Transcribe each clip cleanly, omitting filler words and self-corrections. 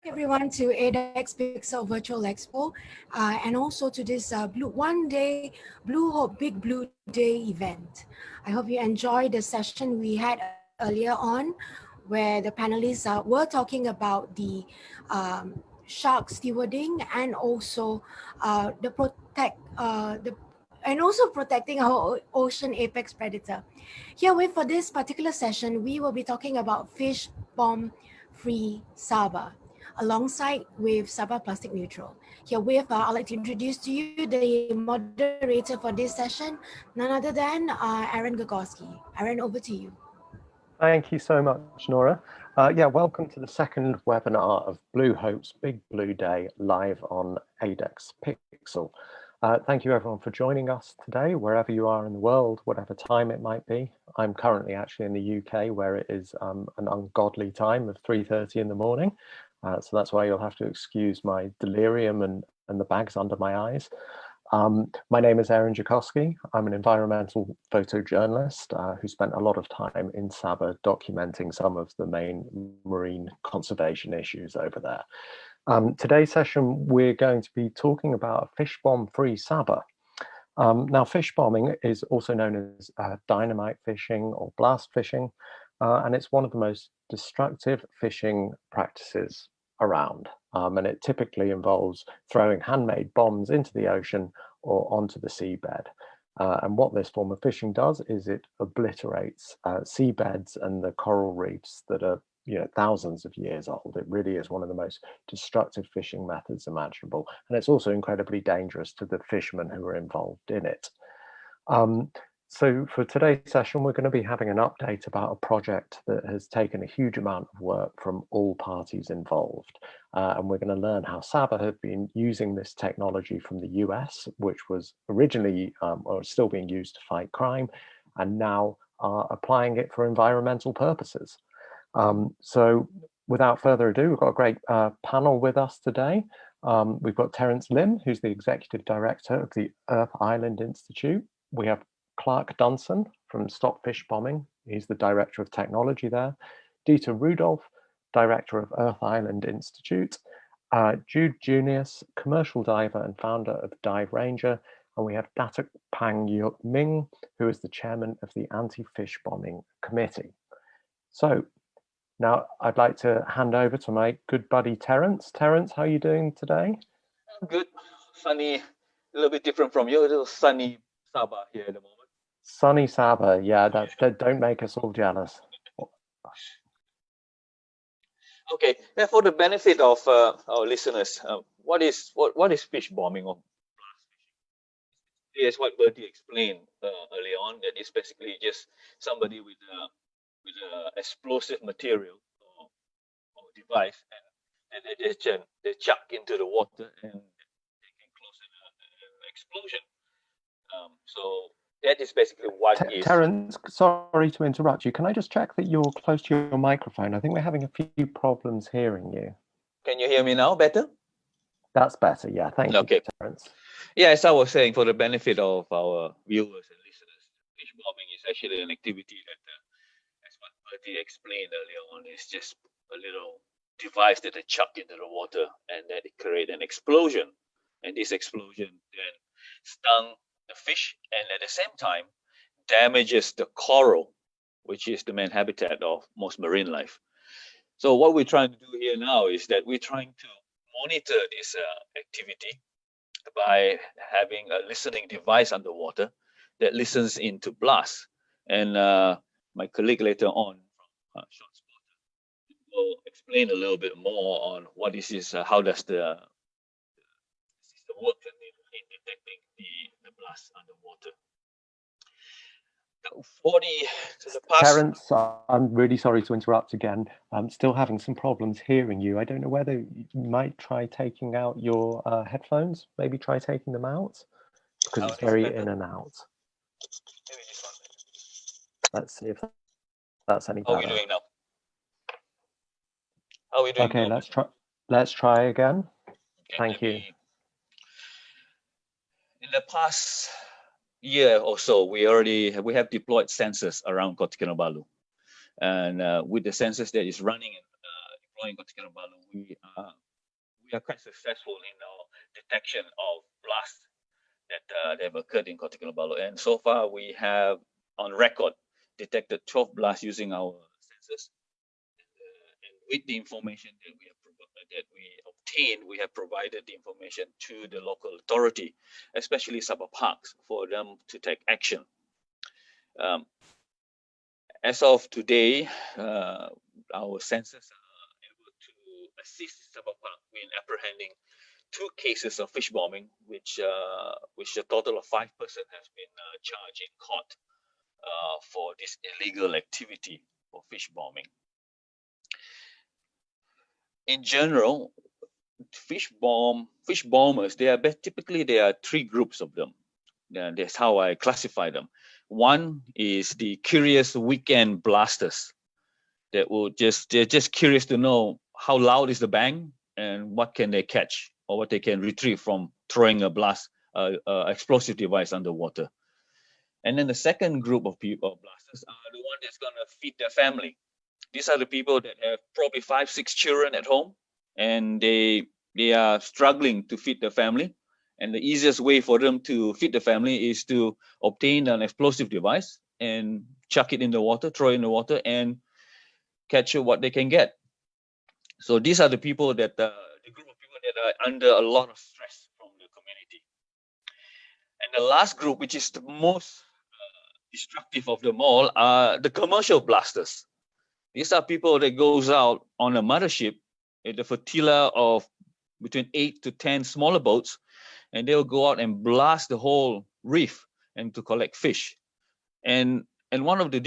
everyone to ADEX Pixel Virtual Expo and also to this Blue Hope Big Blue Day event. I hope you enjoyed the session we had earlier on where the panelists were talking about the shark stewarding and also and also protecting our ocean apex predator. Here for this particular session, we will be talking about fish bomb free Sabah alongside with Sabah Plastic Neutral. I'd like to introduce to you the moderator for this session, none other than Aaron Gekoski. Aaron, over to you. Thank you so much, Nora. Welcome to the second webinar of Blue Hope's Big Blue Day live on ADEX Pixel. Thank you everyone for joining us today, wherever you are in the world, whatever time it might be. I'm currently actually in the UK where it is an ungodly time of 3:30 in the morning. So that's why you'll have to excuse my delirium and the bags under my eyes. My name is Aaron Gekoski. I'm an environmental photojournalist who spent a lot of time in Sabah documenting some of the main marine conservation issues over there. Today's session, we're going to be talking about fish bomb-free Sabah. Now, fish bombing is also known as dynamite fishing or blast fishing, and it's one of the most destructive fishing practices around. And it typically involves throwing handmade bombs into the ocean or onto the seabed. And what this form of fishing does is it obliterates seabeds and the coral reefs that are thousands of years old. It really is one of the most destructive fishing methods imaginable. And it's also incredibly dangerous to the fishermen who are involved in it. So for today's session, we're going to be having an update about a project that has taken a huge amount of work from all parties involved. And we're going to learn how Sabah have been using this technology from the US, which was originally or still being used to fight crime, and now are applying it for environmental purposes. So without further ado, we've got a great panel with us today. We've got Terence Lim, who's the Executive Director of the Earth Island Institute. We have Clark Dunson from Stop Fish Bombing. He's the Director of Technology there. Rudolph, Director of Earth Island Institute. Jude Junius, commercial diver and founder of Dive Ranger. And we have Datuk Ming, who is the chairman of the Anti-Fish Bombing Committee. So now I'd like to hand over to my good buddy Terence. Terence, how are you doing today? Good, sunny, a little bit different from you, a little sunny Sabah here at the moment. Sunny Sabah, yeah, don't make us all jealous. Okay, for the benefit of our listeners, what is fish bombing or blast fishing? Here's what Bertie explained earlier on, that it's basically just somebody with explosive material or device, and they chuck into the water and they can cause an explosion. So that is basically what is. Terence, sorry to interrupt you. Can I just check that you're close to your microphone? I think we're having a few problems hearing you. Can you hear me now better? That's better, yeah. Thank you, Terence. Yeah, as I was saying, for the benefit of our viewers and listeners, fish bombing is actually an activity that, as what Bertie explained earlier on, is just a little device that they chuck into the water and then it creates an explosion. And this explosion then stung the fish and at the same time damages the coral, which is the main habitat of most marine life. So what we're trying to do here now is that we're trying to monitor this activity by having a listening device underwater that listens into blasts. And my colleague later on from ShotSpotter will explain a little bit more on what this is, how does the system work in detecting the blast underwater. Terence, I'm really sorry to interrupt again. I'm still having some problems hearing you. I don't know whether you might try taking out your headphones. Maybe try taking them out because it's very in and out. Maybe this one. Let's see if that's any better. How are we doing now? How are we doing? Okay, now? let's try again. Okay, Thank you. In the past year or so, we have deployed sensors around Kota Kinabalu, and with the sensors that is running deploying Kota Kinabalu, we are quite successful in our detection of blasts that have occurred in Kota Kinabalu. And so far, we have on record detected 12 blasts using our sensors. And with the information that we obtained, we have provided the information to the local authority, especially Sabah Parks, for them to take action. As of today, our sensors are able to assist Sabah Park in apprehending 2 cases of fish bombing, which a total of 5 persons has been charged in court for this illegal activity for fish bombing. In general, fish bombers, typically there are 3 groups of them. That's how I classify them. One is the curious weekend blasters they're just curious to know how loud is the bang and what can they catch or what they can retrieve from throwing a explosive device underwater. And then the second group of blasters are the one that's gonna feed their family. These are the people that have probably 5-6 children at home, and they are struggling to feed their family. And the easiest way for them to feed the family is to obtain an explosive device and chuck it in the water, throw it in the water, and catch what they can get. So these are the people that the group of people that are under a lot of stress from the community. And the last group, which is the most destructive of them all, are the commercial blasters. These are people that goes out on a mothership with a flotilla of between 8 to 10 smaller boats, and they'll go out and blast the whole reef and to collect fish. And one of the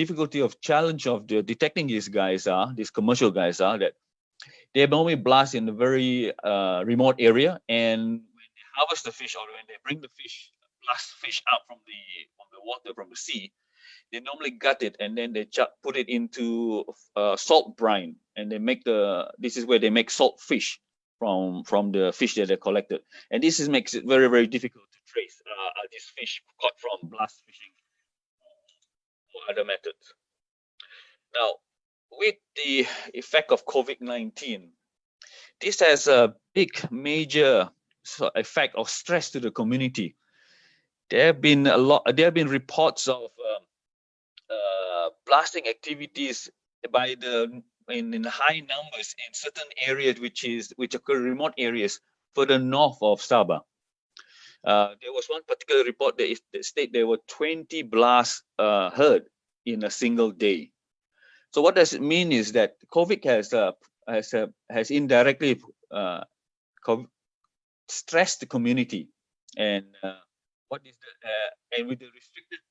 challenge of detecting these commercial guys are that they normally blast in a very remote area, and when they harvest the fish or when they bring the fish, blast fish out from the water, from the sea, they normally gut it and then they put it into salt brine, and this is where they make salt fish from the fish that they collected. And this makes it very, very difficult to trace these fish caught from blast fishing or other methods. Now, with the effect of COVID-19, this has a big, major effect of stress to the community. There have been reports of blasting activities in high numbers in certain areas, which occur remote areas further north of Sabah. There was one particular report that stated there were 20 blasts heard in a single day. So what does it mean is that COVID has indirectly stressed the community, and and with the restricted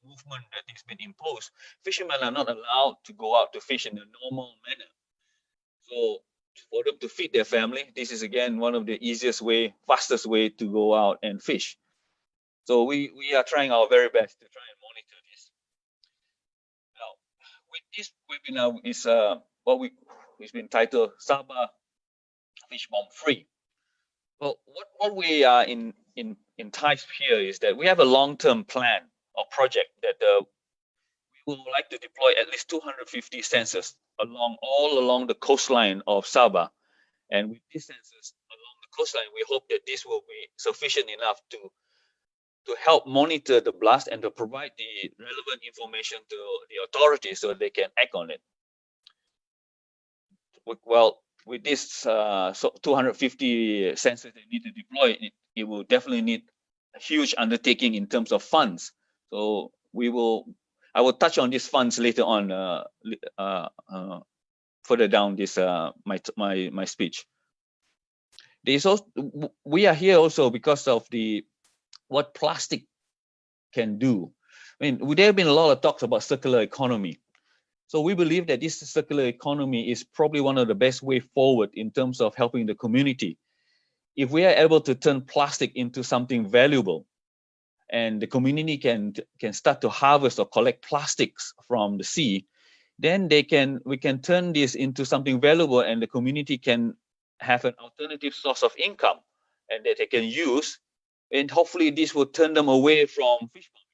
movement that has been imposed, fishermen are not allowed to go out to fish in a normal manner. So for them to feed their family, this is again one of the fastest way to go out and fish. So we are trying our very best to try and monitor this. Now, with this webinar is it's been titled Sabah Fish Bomb Free. Well, what we are enticed here is that we have a long-term plan or project that we would like to deploy at least 250 sensors all along the coastline of Sabah. And with these sensors along the coastline, we hope that this will be sufficient enough to help monitor the blast and to provide the relevant information to the authorities so they can act on it. Well, with this 250 sensors they need to deploy, it will definitely need a huge undertaking in terms of funds. So I will touch on these funds later on, further down this my speech. We are here also because of what plastic can do. I mean, there have been a lot of talks about circular economy. So we believe that this circular economy is probably one of the best way forward in terms of helping the community. If we are able to turn plastic into something valuable, and the community can start to harvest or collect plastics from the sea, then we can turn this into something valuable, and the community can have an alternative source of income and that they can use, and hopefully this will turn them away from fish bombing.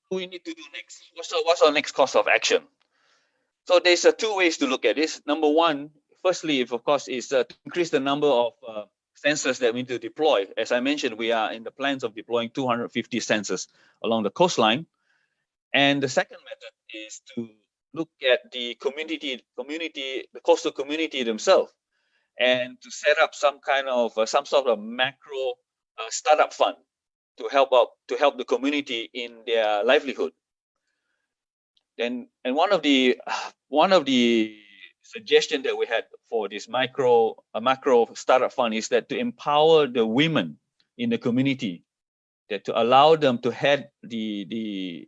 What do we need to do next? What's our next course of action? So there's two ways to look at this. Number one, firstly, of course, is to increase the number of sensors that we need to deploy. As I mentioned, we are in the plans of deploying 250 sensors along the coastline. And the second method is to look at the community, the coastal community themselves, and to set up some kind of some sort of macro startup fund to help the community in their livelihood. And one of the suggestions that we had for this macro startup fund is that to empower the women in the community, that to allow them to head the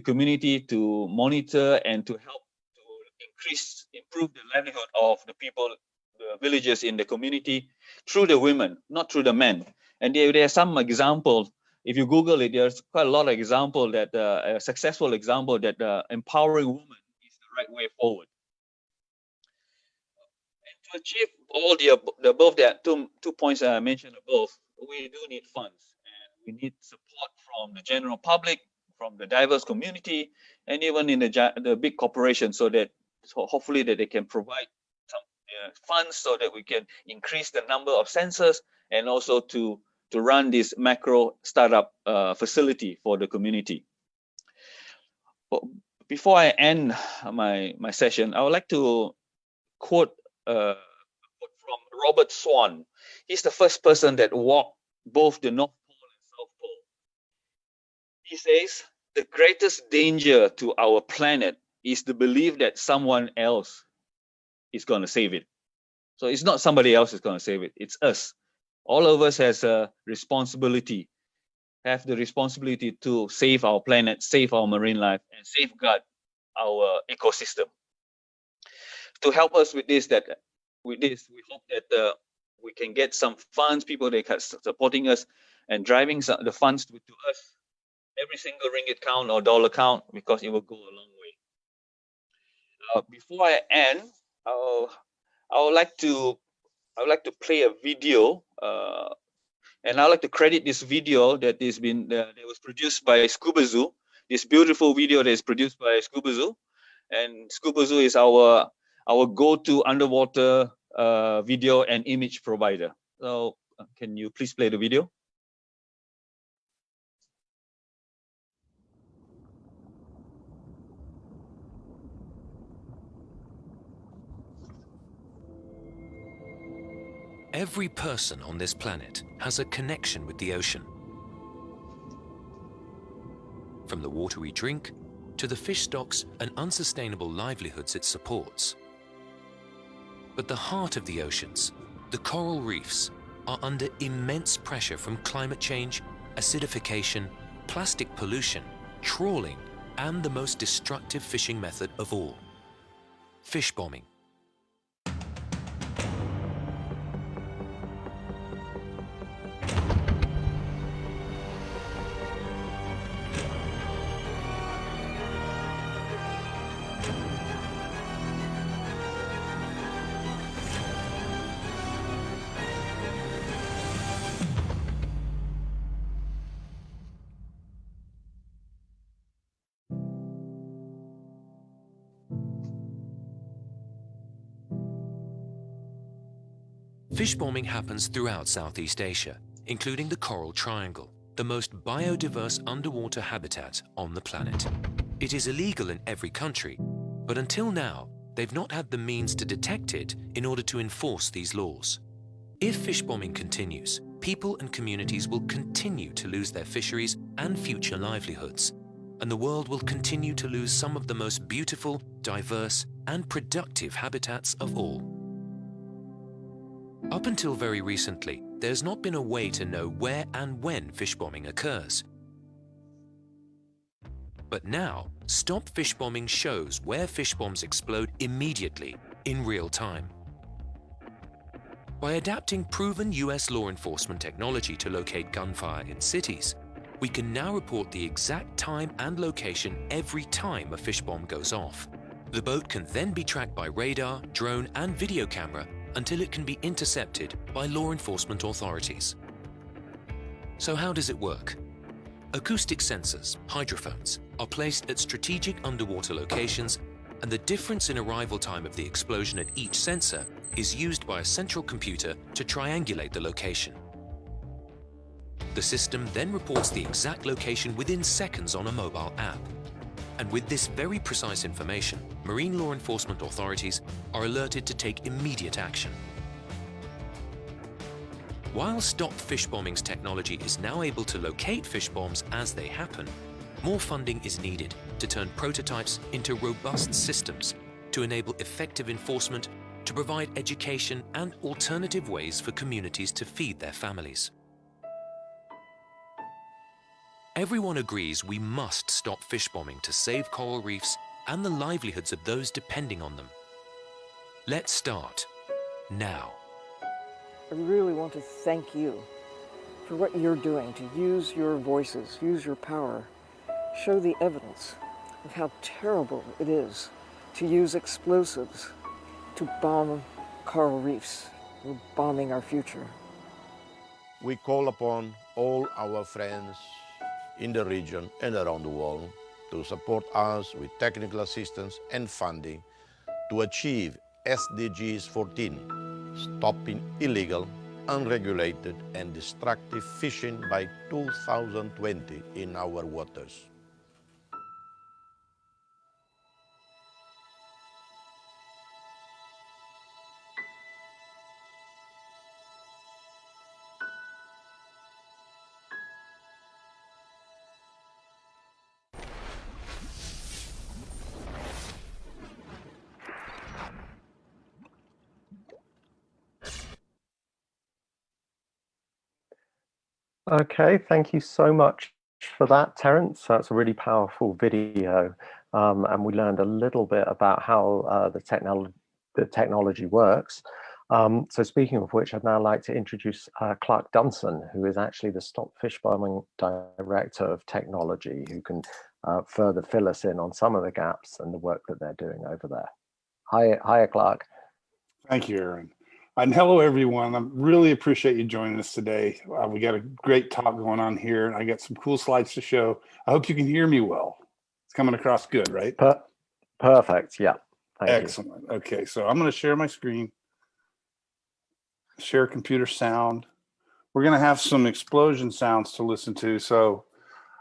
community, to monitor and to help to improve the livelihood of the people, the villagers in the community through the women, not through the men. And there are some examples. If you Google it, there's quite a lot of examples that a successful example that empowering women is the right way forward. And to achieve all the above that two points I mentioned above, we do need funds, and we need support from the general public, from the diverse community, and even in the big corporations, so hopefully that they can provide some funds so that we can increase the number of sensors and also to run this macro startup facility for the community. But before I end my session, I would like to quote from Robert Swan. He's the first person that walked both the North Pole and South Pole. He says, the greatest danger to our planet is the belief that someone else is going to save it. So it's not somebody else is going to save it, it's us. All of us have the responsibility to save our planet, save our marine life, and safeguard our ecosystem. To help us with this, we hope that we can get some funds, people that are supporting us and driving the funds to us. Every single ringgit count or dollar count, because it will go a long way. Before I end, I would like to play a video, and I'd like to credit this video that was produced by Scuba Zoo. This beautiful video that is produced by Scuba Zoo, and Scuba Zoo is our go-to underwater video and image provider. So, can you please play the video? Every person on this planet has a connection with the ocean. From the water we drink, to the fish stocks and unsustainable livelihoods it supports. But the heart of the oceans, the coral reefs, are under immense pressure from climate change, acidification, plastic pollution, trawling, and the most destructive fishing method of all, fish bombing. Fish bombing happens throughout Southeast Asia, including the Coral Triangle, the most biodiverse underwater habitat on the planet. It is illegal in every country, but until now, they've not had the means to detect it in order to enforce these laws. If fish bombing continues, people and communities will continue to lose their fisheries and future livelihoods, and the world will continue to lose some of the most beautiful, diverse, and productive habitats of all. Up until very recently, there's not been a way to know where and when fish bombing occurs. But now, Stop Fish Bombing shows where fish bombs explode immediately, in real time. By adapting proven US law enforcement technology to locate gunfire in cities, we can now report the exact time and location every time a fish bomb goes off. The boat can then be tracked by radar, drone, and video camera until it can be intercepted by law enforcement authorities. So how does it work? Acoustic sensors, hydrophones, are placed at strategic underwater locations and the difference in arrival time of the explosion at each sensor is used by a central computer to triangulate the location. The system then reports the exact location within seconds on a mobile app. And with this very precise information, marine law enforcement authorities are alerted to take immediate action. While Stop Fish Bombing's technology is now able to locate fish bombs as they happen, more funding is needed to turn prototypes into robust systems to enable effective enforcement, to provide education and alternative ways for communities to feed their families. Everyone agrees we must stop fish bombing to save coral reefs and the livelihoods of those depending on them. Let's start now. I really want to thank you for what you're doing to use your voices, use your power, show the evidence of how terrible it is to use explosives to bomb coral reefs. We're bombing our future. We call upon all our friends in the region and around the world to support us with technical assistance and funding to achieve SDGs 14, stopping illegal, unregulated and destructive fishing by 2020 in our waters. Okay, thank you so much for that, Terence. That's a really powerful video, and we learned a little bit about how the technology works. So speaking of which, I'd now like to introduce Clark Dunson, who is actually the Stop Fish Bombing Director of Technology, who can further fill us in on some of the gaps and the work that they're doing over there. Hiya, Clark. Thank you, Aaron. And hello, everyone. I really appreciate you joining us today. We got a great talk going on here, and I got some cool slides to show. I hope you can hear me well. It's coming across good, right? Perfect, yeah. Excellent. Okay, so I'm going to share my screen, share computer sound. We're going to have some explosion sounds to listen to, so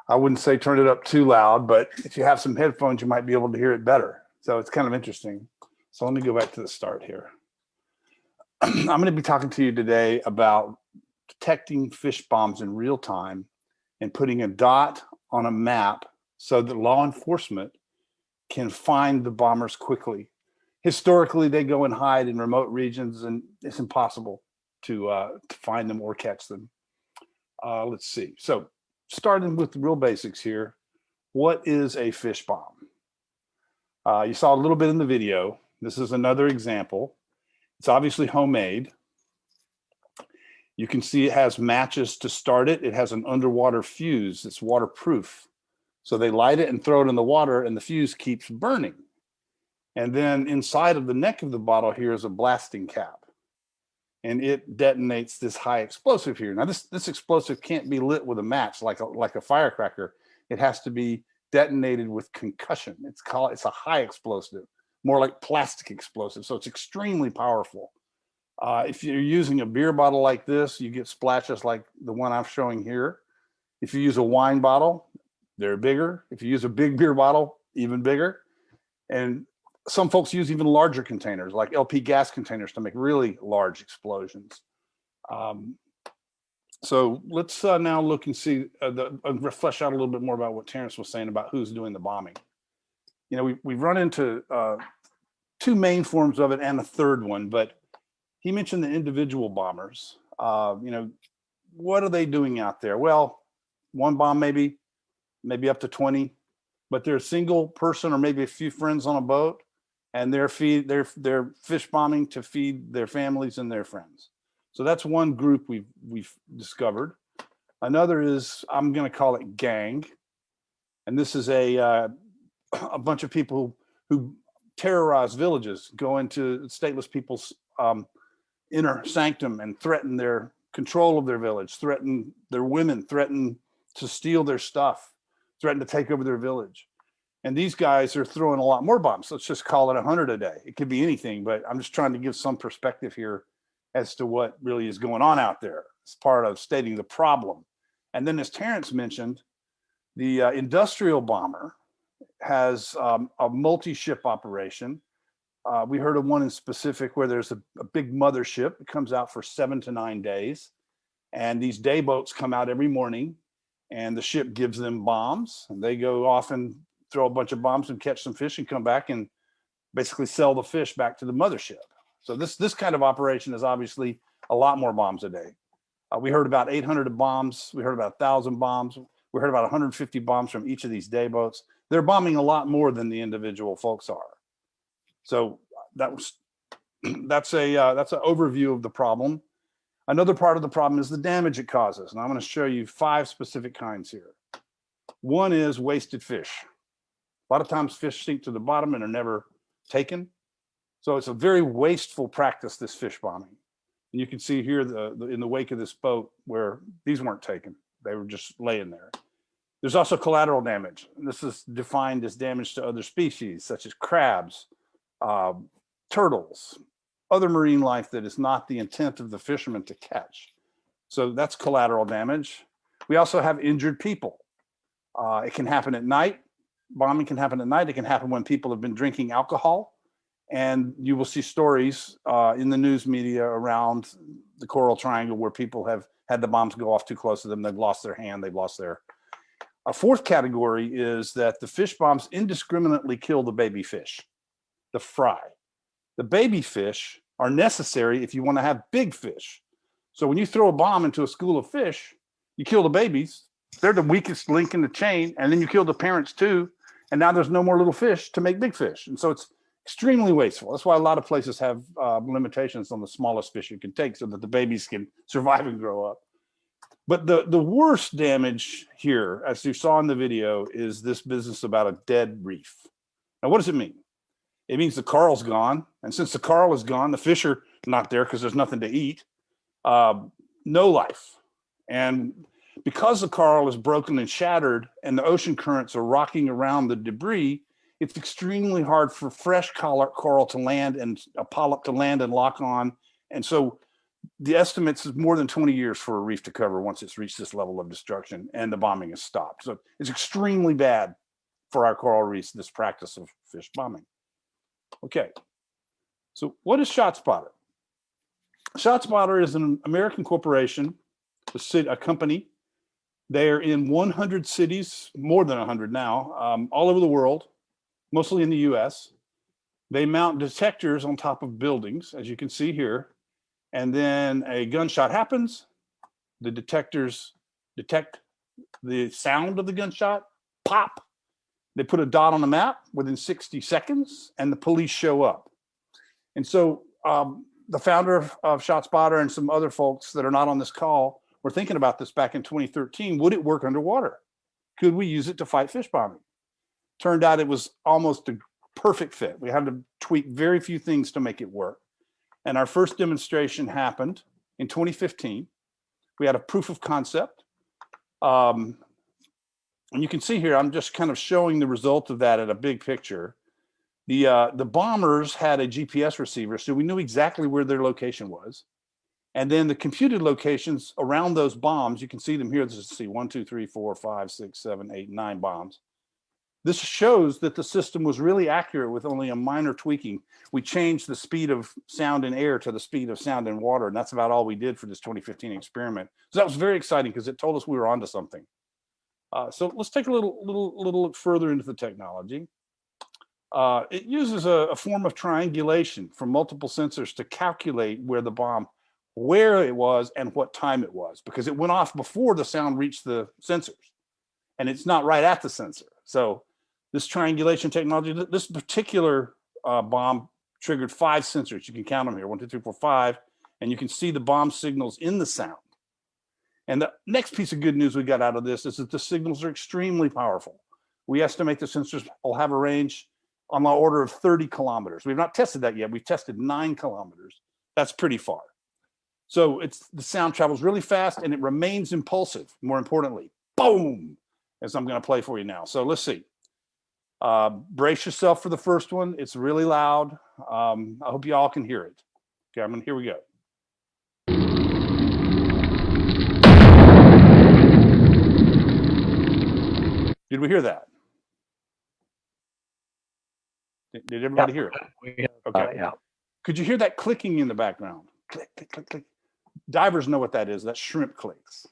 I wouldn't say turn it up too loud, but if you have some headphones, you might be able to hear it better. So it's kind of interesting. So let me go back to the start here. I'm going to be talking to you today about detecting fish bombs in real time and putting a dot on a map so that law enforcement can find the bombers quickly. Historically, they go and hide in remote regions, and it's impossible to find them or catch them. Let's see. So starting with the real basics here, what is a fish bomb? You saw a little bit in the video. This is another example. It's obviously homemade. You can see it has matches to start it. It has an underwater fuse. It's waterproof. So they light it and throw it in the water, and the fuse keeps burning. And then inside of the neck of the bottle here is a blasting cap. And it detonates this high explosive here. Now this explosive can't be lit with a match like a firecracker. It has to be detonated with concussion. It's a high explosive, more like plastic explosive. So it's extremely powerful. If you're using a beer bottle like this, you get splashes like the one I'm showing here. If you use a wine bottle, they're bigger. If you use a big beer bottle, even bigger. And some folks use even larger containers, like LP gas containers, to make really large explosions. So let's now look and see, flesh out a little bit more about what Terence was saying about who's doing the bombing. You know, we've run into two main forms of it and a third one, but he mentioned the individual bombers. You know, what are they doing out there? Well, one bomb maybe up to 20, but they're a single person or maybe a few friends on a boat, and they're fish bombing to feed their families and their friends. So that's one group we've discovered. Another is, I'm going to call it gang, and this is a bunch of people who terrorize villages, go into stateless people's inner sanctum and threaten their control of their village, threaten their women, threaten to steal their stuff, threaten to take over their village. And these guys are throwing a lot more bombs. Let's just call it 100 a day. It could be anything, but I'm just trying to give some perspective here as to what really is going on out there. It's part of stating the problem. And then, as Terence mentioned, the industrial bomber has a multi-ship operation. We heard of one in specific where there's a big mothership. It comes out for 7 to 9 days. And these day boats come out every morning, and the ship gives them bombs. And they go off and throw a bunch of bombs and catch some fish and come back and basically sell the fish back to the mothership. So this kind of operation is obviously a lot more bombs a day. We heard about 800 bombs. We heard about 1,000 bombs. We heard about 150 bombs from each of these day boats. They're bombing a lot more than the individual folks are. So that's an overview of the problem. Another part of the problem is the damage it causes. And I'm going to show you 5 specific kinds here. One is wasted fish. A lot of times fish sink to the bottom and are never taken. So it's a very wasteful practice, this fish bombing. And you can see here in the wake of this boat where these weren't taken. They were just laying there. There's also collateral damage. And this is defined as damage to other species, such as crabs, turtles, other marine life that is not the intent of the fishermen to catch. So that's collateral damage. We also have injured people. It can happen at night. Bombing can happen at night. It can happen when people have been drinking alcohol. And you will see stories in the news media around the Coral Triangle where people have had the bombs go off too close to them. They've lost their hand. They've lost their... A fourth category is that the fish bombs indiscriminately kill the baby fish, the fry. The baby fish are necessary if you want to have big fish. So when you throw a bomb into a school of fish, you kill the babies. They're the weakest link in the chain. And then you kill the parents too. And now there's no more little fish to make big fish. And so it's extremely wasteful. That's why a lot of places have limitations on the smallest fish you can take so that the babies can survive and grow up. But the worst damage here, as you saw in the video, is this business about a dead reef. Now, what does it mean? It means the coral's gone. And since the coral is gone, the fish are not there because there's nothing to eat. No life. And because the coral is broken and shattered and the ocean currents are rocking around the debris, it's extremely hard for fresh coral to land and a polyp to land and lock on. And so the estimates is more than 20 years for a reef to cover once it's reached this level of destruction and the bombing is stopped. So it's extremely bad for our coral reefs, this practice of fish bombing. Okay, so what is ShotSpotter? ShotSpotter is an American corporation, a company. They're in 100 cities, more than 100 now, all over the world, mostly in the US. They mount detectors on top of buildings, as you can see here. And then a gunshot happens. The detectors detect the sound of the gunshot, pop. They put a dot on the map within 60 seconds, and the police show up. And so the founder of ShotSpotter and some other folks that are not on this call were thinking about this back in 2013. Would it work underwater? Could we use it to fight fish bombing? Turned out it was almost a perfect fit. We had to tweak very few things to make it work. And our first demonstration happened in 2015. We had a proof of concept. And you can see here, I'm just kind of showing the result of that at a big picture. The bombers had a GPS receiver, so we knew exactly where their location was. And then the computed locations around those bombs, you can see them here. Let's see, 1, 2, 3, 4, 5, 6, 7, 8, 9 bombs. This shows that the system was really accurate with only a minor tweaking. We changed the speed of sound in air to the speed of sound in water, and that's about all we did for this 2015 experiment. So that was very exciting because it told us we were onto something. So let's take a little look further into the technology. It uses a form of triangulation from multiple sensors to calculate where the bomb, where it was and what time it was, because it went off before the sound reached the sensors, and it's not right at the sensor. So this triangulation technology, this particular bomb triggered 5 sensors. You can count them here, 1, 2, 3, 4, 5, and you can see the bomb signals in the sound. And the next piece of good news we got out of this is that the signals are extremely powerful. We estimate the sensors will have a range on the order of 30 kilometers. We've not tested that yet. We've tested 9 kilometers. That's pretty far. So the sound travels really fast and it remains impulsive, more importantly. Boom! As I'm going to play for you now. So let's see. Brace yourself for the first one. It's really loud. I hope you all can hear it. Okay, here we go. Did we hear that? Did everybody hear it? Okay. Yeah. Could you hear that clicking in the background? Click, click, click, click. Divers know what that is. That's shrimp clicks.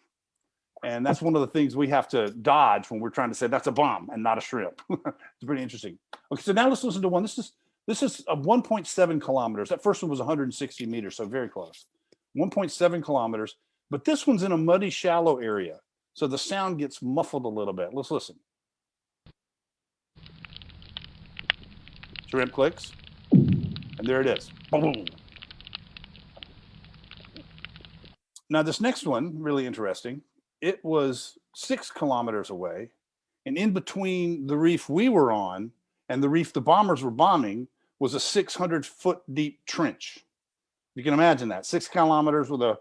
And that's one of the things we have to dodge when we're trying to say that's a bomb and not a shrimp. It's pretty interesting. Okay, so now let's listen to one. This is a 1.7 kilometers. That first one was 160 meters, so very close. 1.7 kilometers, but this one's in a muddy, shallow area. So the sound gets muffled a little bit. Let's listen. Shrimp clicks, and there it is. Boom. Now this next one, really interesting. It was 6 kilometers away, and in between the reef we were on and the reef the bombers were bombing was a 600-foot deep trench. You can imagine that, 6 kilometers with a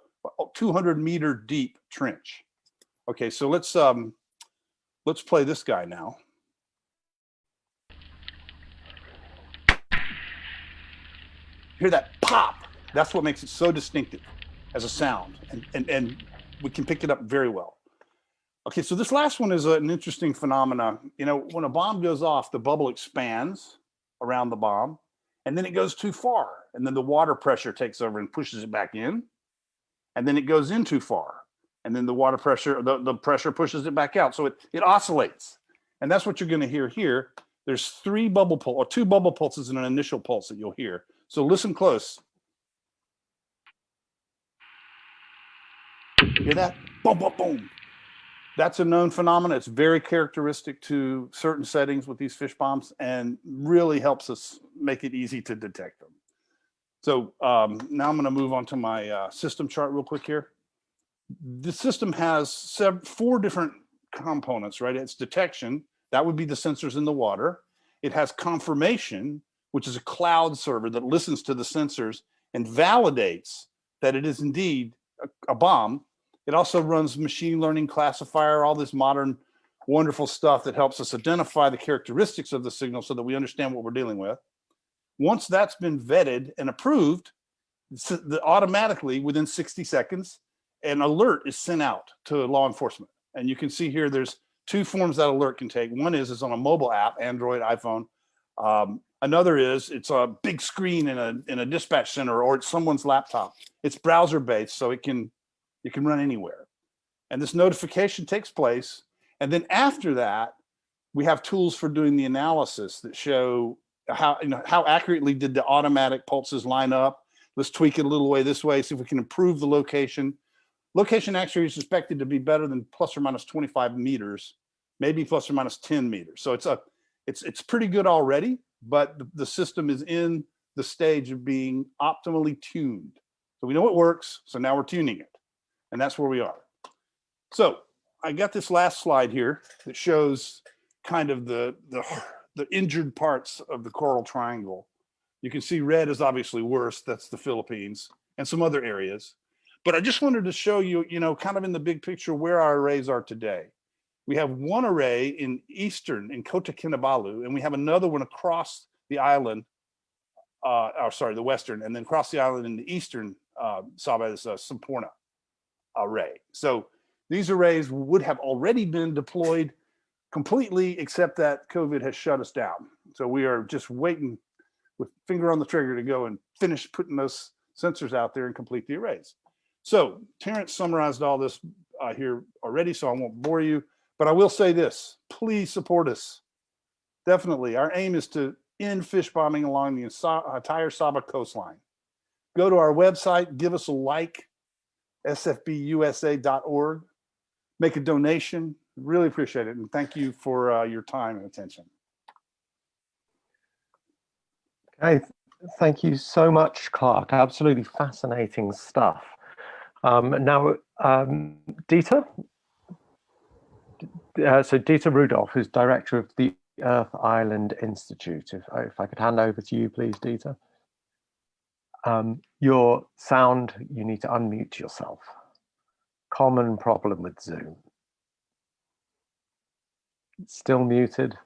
200-meter deep trench. Okay, so let's play this guy now. Hear that pop? That's what makes it so distinctive as a sound, and we can pick it up very well. Okay, so this last one is an interesting phenomena. You know, when a bomb goes off, the bubble expands around the bomb, and then it goes too far, and then the water pressure takes over and pushes it back in, and then it goes in too far, and then the water pressure, the pressure pushes it back out. So it oscillates, and that's what you're going to hear here. There's 2 bubble pulses and an initial pulse that you'll hear. So listen close. Hear that? Boom, boom, boom. That's a known phenomenon. It's very characteristic to certain settings with these fish bombs and really helps us make it easy to detect them. So now I'm going to move on to my system chart real quick here. The system has 4 different components, right? It's detection. That would be the sensors in the water. It has confirmation, which is a cloud server that listens to the sensors and validates that it is indeed a bomb. It also runs machine learning classifier, all this modern, wonderful stuff that helps us identify the characteristics of the signal so that we understand what we're dealing with. Once that's been vetted and approved, automatically within 60 seconds, an alert is sent out to law enforcement. And you can see here, there's 2 forms that alert can take. One is on a mobile app, Android, iPhone. Another is it's a big screen in a dispatch center, or it's someone's laptop. It's browser based, so it can run anywhere. And this notification takes place. And then after that, we have tools for doing the analysis that show how accurately did the automatic pulses line up. Let's tweak it a little way this way, see if we can improve the location. Location actually is suspected to be better than plus or minus 25 meters, maybe plus or minus 10 meters. So it's pretty good already, but the system is in the stage of being optimally tuned. So we know it works, so now we're tuning it. And that's where we are. So I got this last slide here that shows kind of the injured parts of the coral triangle. You can see red is obviously worse. That's the Philippines and some other areas. But I just wanted to show you, kind of in the big picture where our arrays are today. We have one array in Kota Kinabalu, and we have another one across the island, the western, and then across the island in the eastern Sabah is Semporna array. So these arrays would have already been deployed completely, except that COVID has shut us down. So we are just waiting with finger on the trigger to go and finish putting those sensors out there and complete the arrays. So Terence summarized all this here already, so I won't bore you, but I will say this: please support us. Definitely, our aim is to end fish bombing along the entire Sabah coastline. Go to our website, give us a like, sfbusa.org, make a donation. Really appreciate it, and thank you for your time and attention. Okay, thank you so much, Clark. Absolutely fascinating stuff. Now, Dieter. So Dieter Rudolph, who's director of the Earth Island Institute. If I could hand over to you, please, Dieter. Your sound, you need to unmute yourself. Common problem with Zoom. Still muted.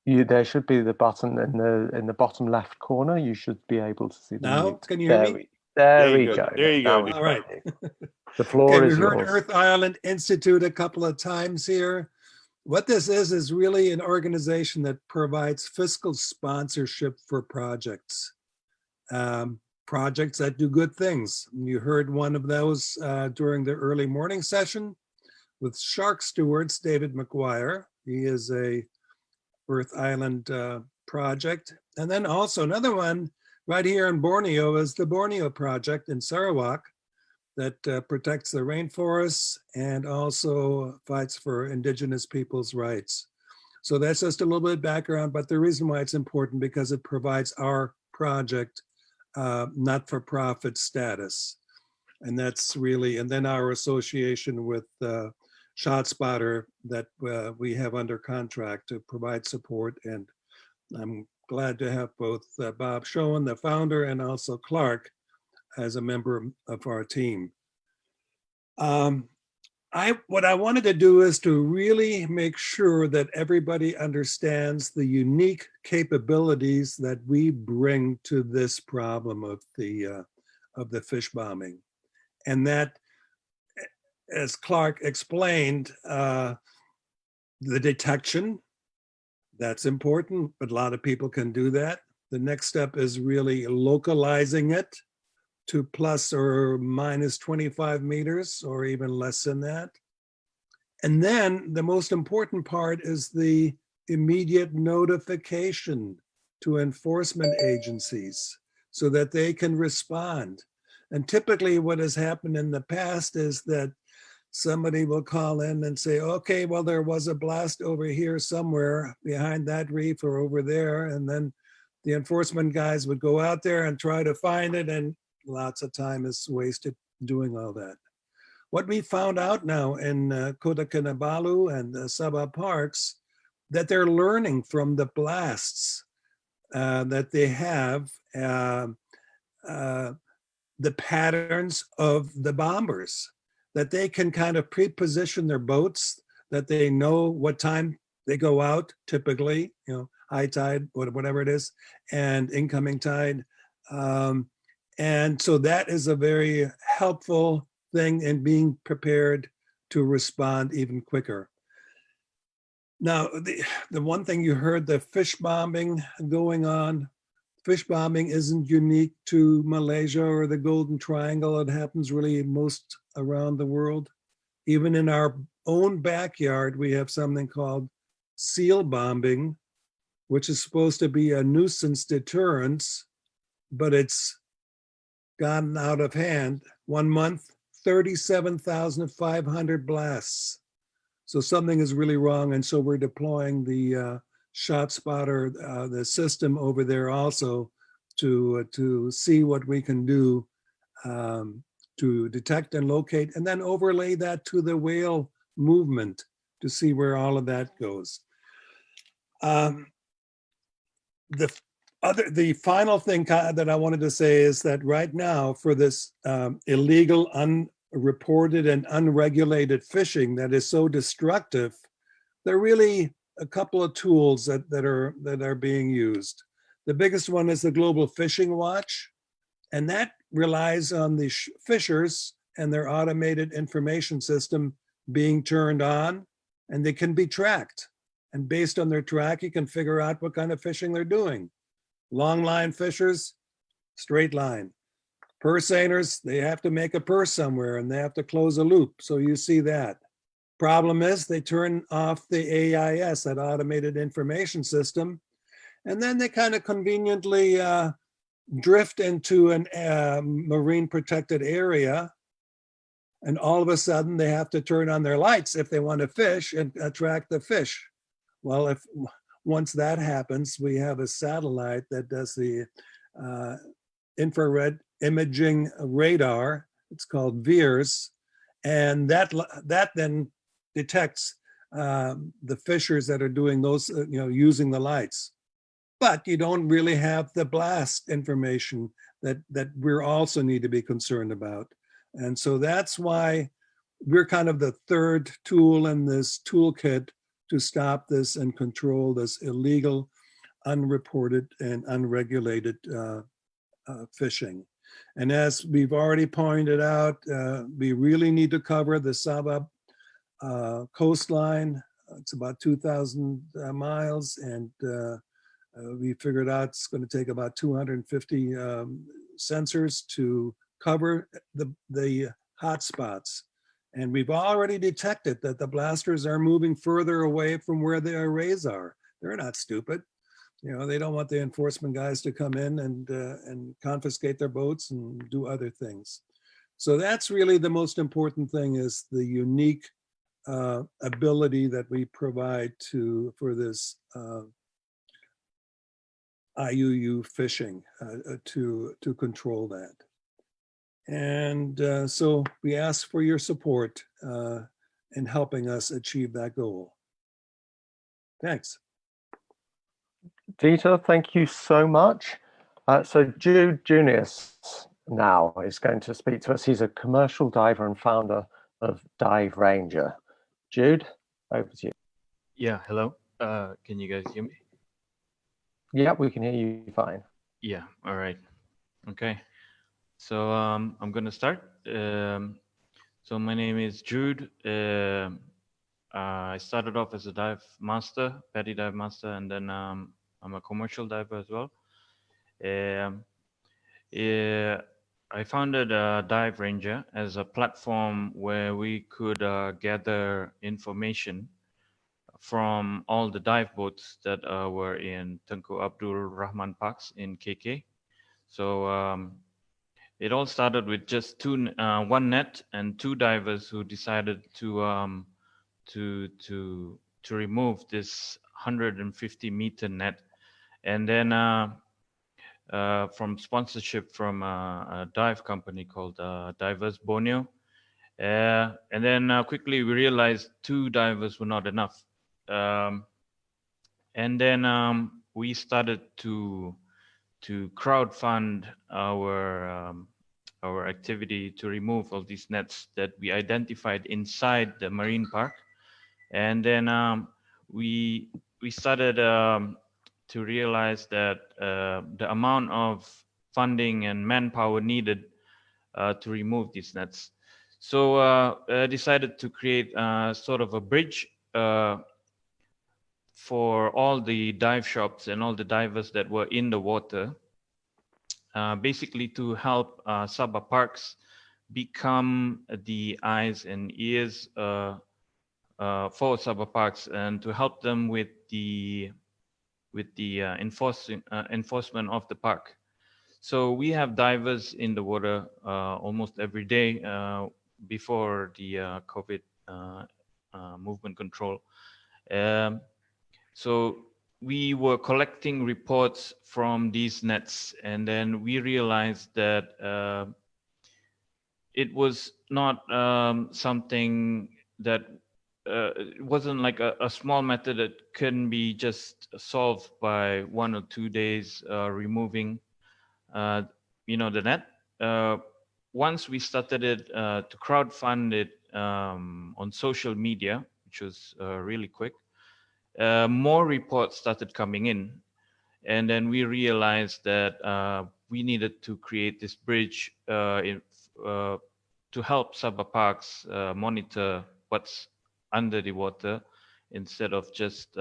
There should be the button in the bottom left corner. You should be able to see the Now, mute. can you hear me? There we you go. go. There you Now go. we All right. got you. The floor Okay, we is heard yours. Earth Island Institute a couple of times here. What this is really an organization that provides fiscal sponsorship for projects. Projects that do good things. You heard one of those during the early morning session with Shark Stewards, David McGuire. He is a Earth Island project. And then also another one right here in Borneo is the Borneo Project in Sarawak that protects the rainforests and also fights for indigenous people's rights. So that's just a little bit of background, but the reason why it's important because it provides our project not-for-profit status. And that's really, and then our association with ShotSpotter that we have under contract to provide support. And I'm glad to have both Bob Schoen, the founder, and also Clark as a member of our team. What I wanted to do is to really make sure that everybody understands the unique capabilities that we bring to this problem of the fish bombing. And that, as Clark explained, the detection, that's important, but a lot of people can do that. The next step is really localizing it to plus or minus 25 meters or even less than that. And then the most important part is the immediate notification to enforcement agencies so that they can respond. And typically what has happened in the past is that somebody will call in and say, okay, well, there was a blast over here somewhere behind that reef or over there. And then the enforcement guys would go out there and try to find it, and lots of time is wasted doing all that. What we found out now in Kota Kinabalu and the Sabah parks, that they're learning from the blasts that they have, the patterns of the bombers, that they can kind of pre-position their boats, that they know what time they go out, typically, high tide, whatever it is, and incoming tide. And so that is a very helpful thing in being prepared to respond even quicker. Now, the one thing you heard, the fish bombing going on, fish bombing isn't unique to Malaysia or the Golden Triangle. It happens really most around the world. Even in our own backyard, we have something called seal bombing, which is supposed to be a nuisance deterrence, but it's gotten out of hand. 1 month, 37,500 blasts. So something is really wrong. And so we're deploying the ShotSpotter, the system over there also to see what we can do to detect and locate, and then overlay that to the whale movement to see where all of that goes. The final thing that I wanted to say is that right now for this illegal, unreported and unregulated fishing that is so destructive, there are really a couple of tools that are being used. The biggest one is the Global Fishing Watch, and that relies on the fishers and their automated information system being turned on, and they can be tracked. And based on their track, you can figure out what kind of fishing they're doing. Long line fishers, straight line. Purse seiners, they have to make a purse somewhere and they have to close a loop. So you see that. Problem is they turn off the AIS, that automated information system, and then they kind of conveniently drift into an marine protected area. And all of a sudden they have to turn on their lights if they want to fish and attract the fish. Well, once that happens, we have a satellite that does the infrared imaging radar. It's called VIIRS, and that then detects the fishers that are doing those, using the lights. But you don't really have the blast information that we also need to be concerned about. And so that's why we're kind of the third tool in this toolkit to stop this and control this illegal, unreported, and unregulated fishing. And as we've already pointed out, we really need to cover the Sabah coastline. It's about 2,000 miles, and we figured out it's going to take about 250 sensors to cover the hot spots. And we've already detected that the blasters are moving further away from where the arrays are. They're not stupid. You know, they don't want the enforcement guys to come in and confiscate their boats and do other things. So that's really the most important thing, is the unique ability that we provide for this IUU fishing to control that. And so we ask for your support in helping us achieve that goal. Thanks. Dieter, thank you so much. So Jude Junius now is going to speak to us. He's a commercial diver and founder of Dive Ranger. Jude, over to you. Yeah, hello. Can you guys hear me? Yeah, we can hear you fine. Yeah, all right. Okay. So I'm going to start. So my name is Jude. I started off as a dive master, petty dive master, and then I'm a commercial diver as well. I founded Dive Ranger as a platform where we could gather information from all the dive boats that were in Tunku Abdul Rahman Parks in KK. So it all started with just one net and two divers who decided to remove this 150-meter net, and then from sponsorship from a dive company called Divers Borneo, and then quickly we realized two divers were not enough, and then we started to crowdfund our activity to remove all these nets that we identified inside the marine park. And then we started to realize that the amount of funding and manpower needed to remove these nets. So I decided to create sort of a bridge for all the dive shops and all the divers that were in the water, basically to help Sabah Parks become the eyes and ears for Sabah Parks, and to help them with the enforcement of the park. So we have divers in the water almost every day before the COVID movement control. So we were collecting reports from these nets, and then we realized that it was not something that it wasn't like a small matter that can be just solved by 1 or 2 days removing the net. Once we started it to crowdfund it on social media, which was really quick, more reports started coming in, and then we realized that we needed to create this bridge to help Sabah Parks monitor what's under the water instead of just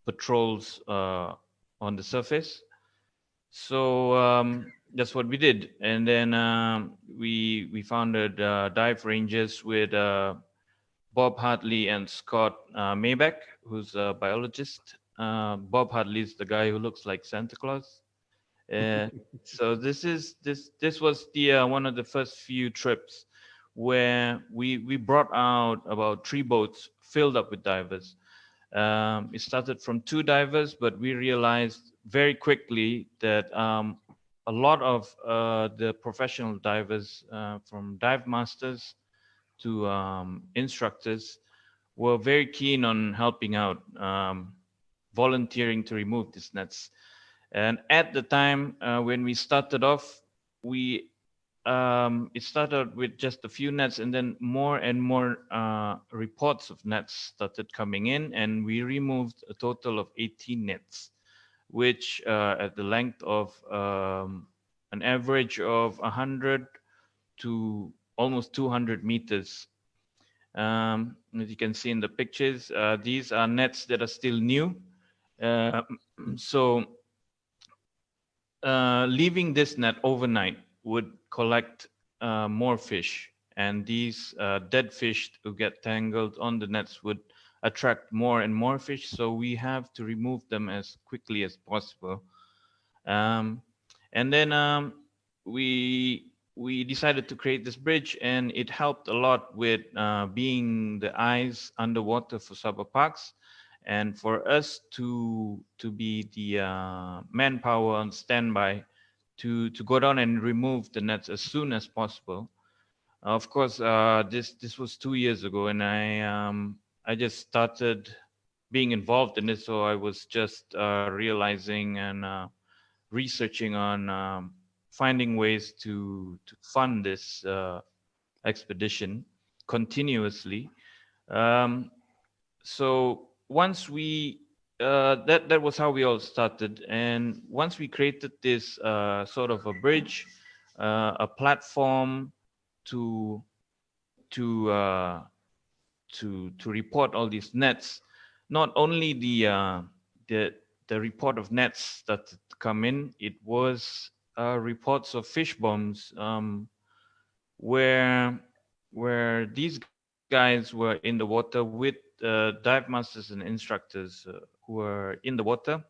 patrols on the surface. So that's what we did, and then we founded Dive Rangers with Bob Hartley and Scott Maybeck, who's a biologist. Bob Hartley is the guy who looks like Santa Claus. So this was the one of the first few trips where we brought out about 3 boats filled up with divers. It started from 2 divers, but we realized very quickly that a lot of the professional divers, from dive masters to instructors, were very keen on helping out, volunteering to remove these nets. And at the time when we started off, we it started with just a few nets, and then more and more reports of nets started coming in, and we removed a total of 18 nets, which at the length of an average of 100 to almost 200 meters. As you can see in the pictures, these are nets that are still new. So leaving this net overnight would collect more fish, and these dead fish who get tangled on the nets would attract more and more fish. So we have to remove them as quickly as possible. And then we decided to create this bridge, and it helped a lot with being the eyes underwater for Sabah Parks, and for us to be the manpower on standby to go down and remove the nets as soon as possible. Of course, this was 2 years ago, and I just started being involved in it, so I was just realizing and researching on finding ways to fund this expedition continuously. So once we that was how we all started, and once we created this sort of a bridge, a platform to report all these nets, not only the report of nets that come in, it was reports of fish bombs, where these guys were in the water with dive masters and instructors who were in the water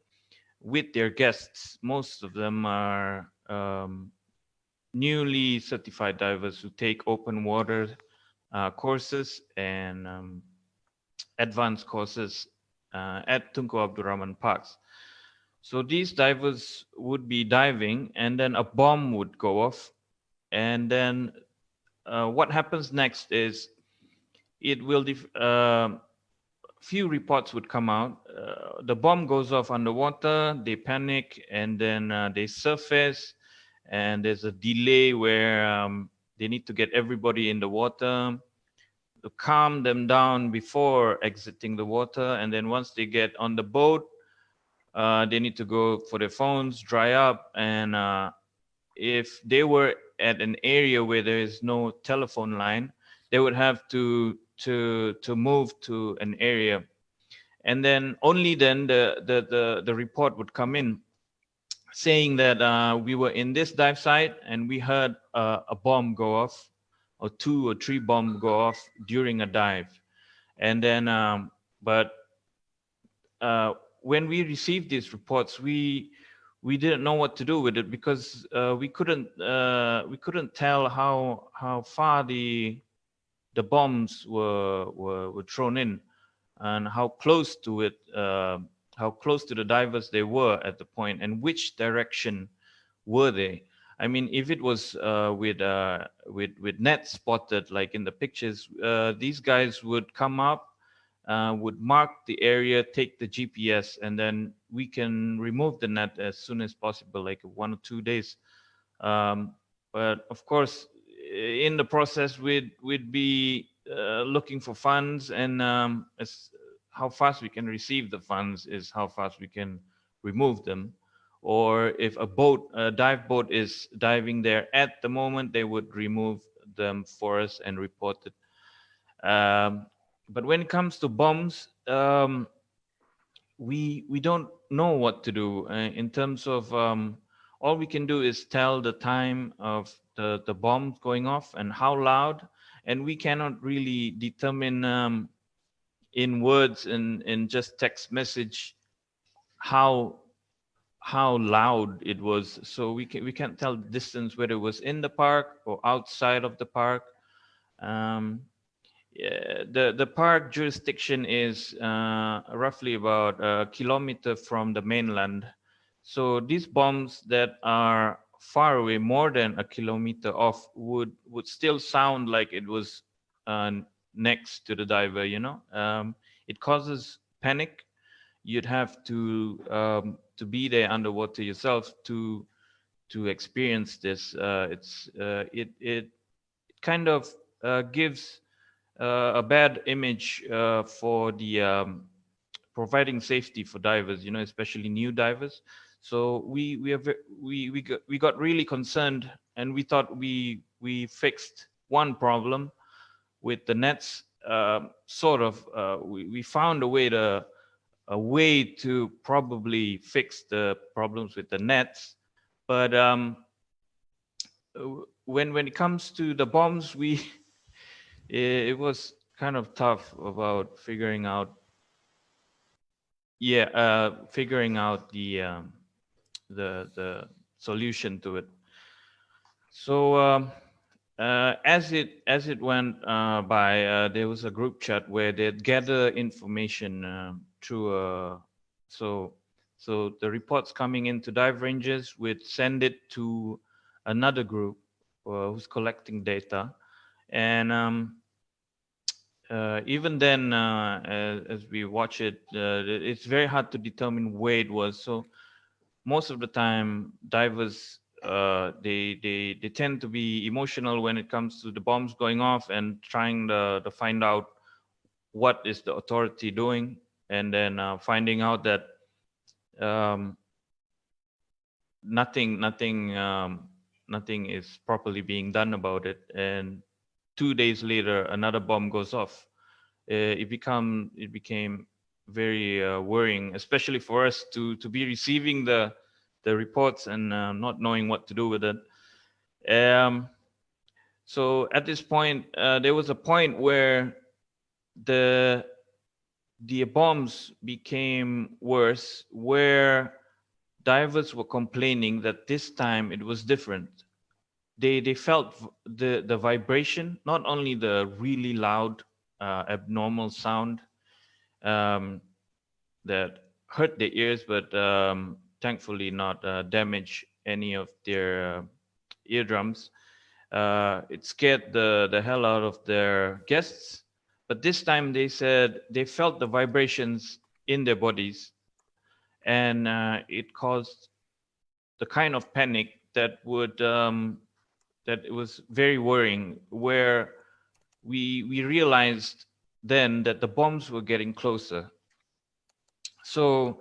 with their guests. Most of them are newly certified divers who take open water courses and advanced courses at Tunku Abdul Rahman Parks. So these divers would be diving, and then a bomb would go off, and then what happens next is it will few reports would come out. The bomb goes off underwater, they panic, and then they surface, and there's a delay where they need to get everybody in the water to calm them down before exiting the water. And then once they get on the boat, they need to go for their phones, dry up, and if they were at an area where there is no telephone line, they would have to move to an area, and then only then the report would come in saying that we were in this dive site and we heard a bomb go off, or 2 or 3 bombs go off during a dive. And then but when we received these reports, we didn't know what to do with it, because we couldn't tell how far the bombs were thrown in, and how close to it, how close to the divers they were at the point, and which direction were they. I mean, if it was with nets spotted like in the pictures, these guys would come up, would mark the area, take the GPS, and then we can remove the net as soon as possible, like 1 or 2 days. But of course, in the process, we'd be looking for funds, and as how fast we can receive the funds is how fast we can remove them. Or if a dive boat is diving there at the moment, they would remove them for us and report it. But when it comes to bombs, we don't know what to do in terms of all we can do is tell the time of the bomb going off and how loud, and we cannot really determine in words and in just text message how loud it was. So we can't tell the distance, whether it was in the park or outside of the park. The park jurisdiction is roughly about a kilometer from the mainland. So these bombs that are far away, more than a kilometer off, would still sound like it was next to the diver, you know. It causes panic. You'd have to be there underwater yourself to to experience this. It kind of gives a bad image for the providing safety for divers, especially new divers. So we got really concerned, and we thought we fixed one problem with the nets. We found a way to probably fix the problems with the nets, but when it comes to the bombs, it was kind of tough about figuring out the solution to it. So as it went by, there was a group chat where they'd gather information through so the reports coming into dive ranges would send it to another group who's collecting data, and even then, as we watch it, it's very hard to determine where it was. So most of the time, divers they tend to be emotional when it comes to the bombs going off and trying to find out what is the authority doing, and then finding out that nothing is properly being done about it. And 2 days later, another bomb goes off. It became very worrying, especially for us to be receiving the reports and not knowing what to do with it. So at this point, there was a point where the bombs became worse, where divers were complaining that this time it was different. They felt the vibration, not only the really loud abnormal sound that hurt their ears, but thankfully not damage any of their eardrums. It scared the hell out of their guests. But this time they said they felt the vibrations in their bodies, and it caused the kind of panic that it was very worrying, where we realized then that the bombs were getting closer. So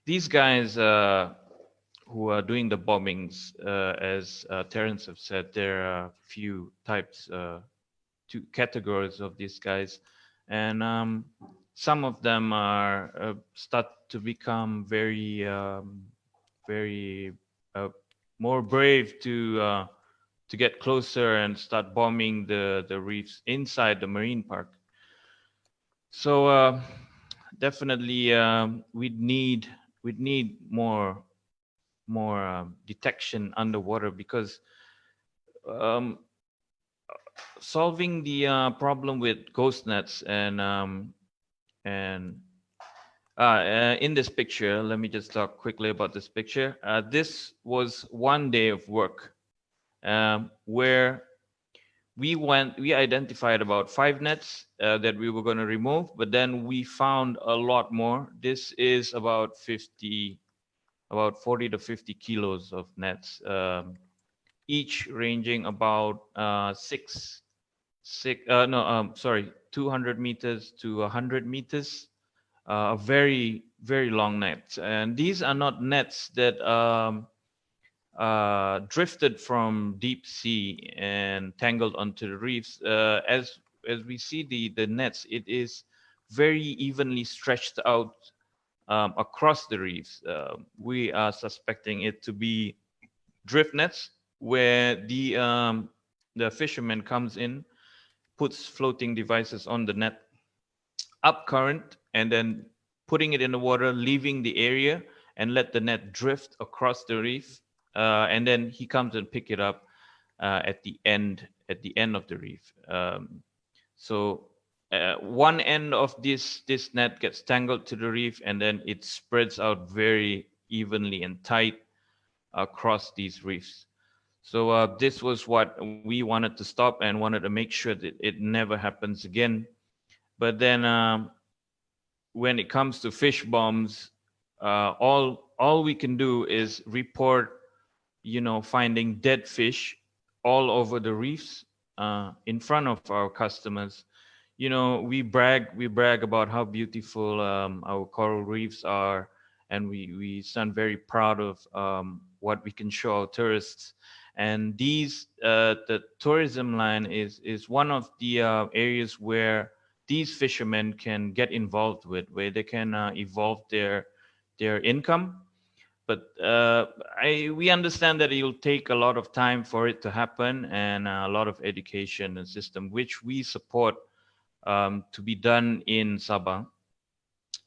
these guys who are doing the bombings, as Terence have said, there are a few types, two categories of these guys, and some of them are start to become very more brave to get closer and start bombing the reefs inside the marine park. So definitely we'd need more detection underwater, because solving the problem with ghost nets and in this picture, let me just talk quickly about this picture. This was one day of work where we identified about 5 nets that we were going to remove, but then we found a lot more. This is about 40 to 50 kilos of nets, each ranging about 200 meters to 100 meters. Very, very long nets. And these are not nets that drifted from deep sea and tangled onto the reefs. As we see the nets, it is very evenly stretched out across the reefs. We are suspecting it to be drift nets, where the fisherman comes in, puts floating devices on the net up current, and then putting it in the water, leaving the area, and let the net drift across the reef, and then he comes and pick it up at the end of the reef. So one end of this net gets tangled to the reef, and then it spreads out very evenly and tight across these reefs. So this was what we wanted to stop and wanted to make sure that it never happens again. But then when it comes to fish bombs, all all we can do is report, finding dead fish all over the reefs in front of our customers. We brag about how beautiful our coral reefs are, and we sound very proud of what we can show our tourists. And the tourism line is one of the areas where these fishermen can get involved with, where they can evolve their income. But we understand that it'll take a lot of time for it to happen, and a lot of education and system, which we support to be done in Sabah.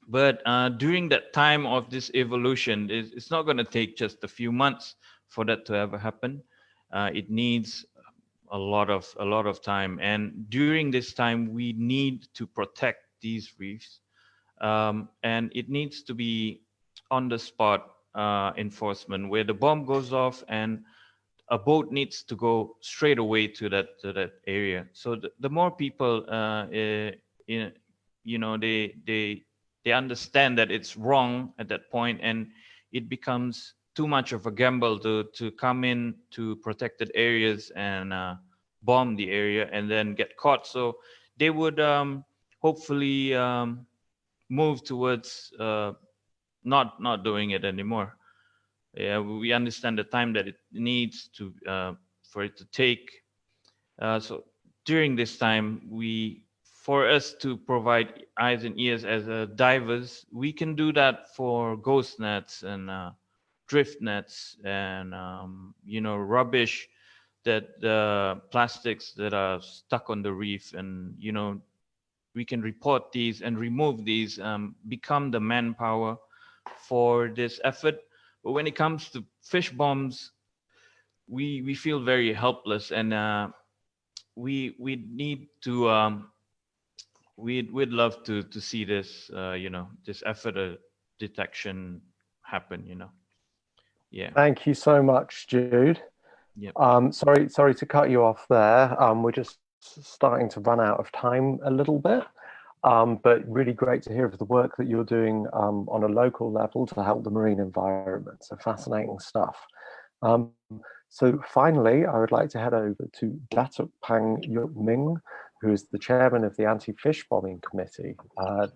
But during that time of this evolution, it's not going to take just a few months for that to ever happen. It needs a lot of time, and during this time, we need to protect these reefs, and it needs to be on the spot enforcement, where the bomb goes off and a boat needs to go straight away to that area. So the more people, they understand that it's wrong at that point, and it becomes too much of a gamble to come in to protected areas and bomb the area and then get caught. So they would hopefully move towards not doing it anymore. Yeah, we understand the time that it needs to for it to take. So during this time, for us to provide eyes and ears as divers, we can do that for ghost nets and drift nets and rubbish, that plastics that are stuck on the reef, and we can report these and remove these, become the manpower for this effort. But when it comes to fish bombs, we feel very helpless, and we need to we'd love to see this this effort of detection happen. Yeah. Thank you so much, Jude. Yep. Sorry to cut you off there. We're just starting to run out of time a little bit. But really great to hear of the work that you're doing on a local level to help the marine environment. So fascinating stuff. So finally, I would like to head over to Datuk Ming, who is the chairman of the Anti-Fish Bombing Committee.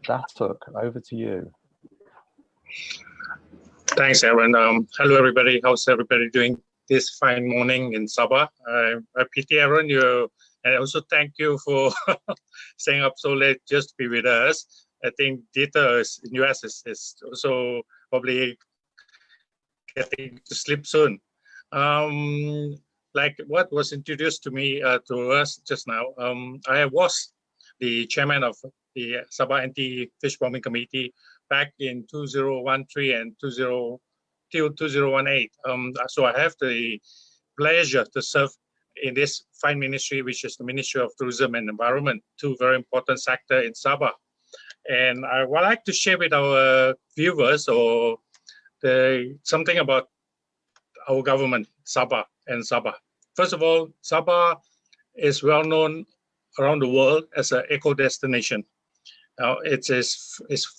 Datuk, over to you. Thanks, Aaron. Hello, everybody. How's everybody doing this fine morning in Sabah? I pity Aaron, and also thank you for staying up so late just to be with us. I think data in US is also probably getting to sleep soon. Like what was introduced to me, to us just now, I was the chairman of the Sabah Anti-Fish Bombing Committee back in 2013 and 2018. So I have the pleasure to serve in this fine ministry, which is the Ministry of Tourism and Environment, two very important sectors in Sabah. And I would like to share with our viewers something about our government, Sabah and Sabah. First of all, Sabah is well known around the world as an eco destination. Now, it's